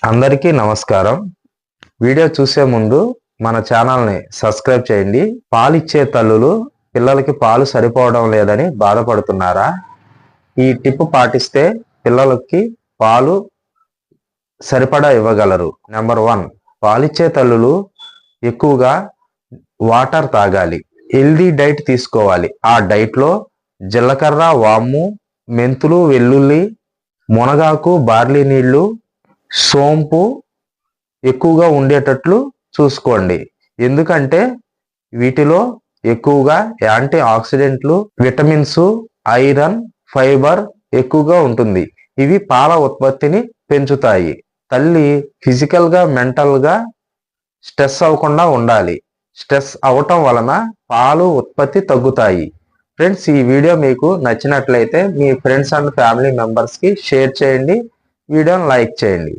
అందరికీ నమస్కారం. వీడియో చూసే ముందు మన ఛానల్ని సబ్స్క్రైబ్ చేయండి. పాలిచ్చే తల్లులు పిల్లలకి పాలు సరిపోవడం లేదని బాధపడుతున్నారా? ఈ టిప్ పాటిస్తే పిల్లలకి పాలు సరిపడా ఇవ్వగలరు. నెంబర్ 1, పాలిచ్చే తల్లులు ఎక్కువగా వాటర్ తాగాలి. హెల్దీ డైట్ తీసుకోవాలి. ఆ డైట్లో జీలకర్ర, వాము, మెంతులు, వెల్లుల్లి, మునగాకు, బార్లీ నీళ్లు, సోంపు ఎక్కువగా ఉండేటట్లు చూసుకోండి. ఎందుకంటే వీటిలో ఎక్కువగా యాంటీ ఆక్సిడెంట్లు, విటమిన్స్, ఐరన్, ఫైబర్ ఎక్కువగా ఉంటుంది. ఇవి పాల ఉత్పత్తిని పెంచుతాయి. తల్లి ఫిజికల్గా, మెంటల్గా స్ట్రెస్ అవ్వకుండా ఉండాలి. స్ట్రెస్ అవటం వలన పాలు ఉత్పత్తి తగ్గుతాయి. ఫ్రెండ్స్, ఈ వీడియో మీకు నచ్చినట్లయితే మీ ఫ్రెండ్స్ అండ్ ఫ్యామిలీ మెంబర్స్కి షేర్ చేయండి. వీడియోని లైక్ చేయండి.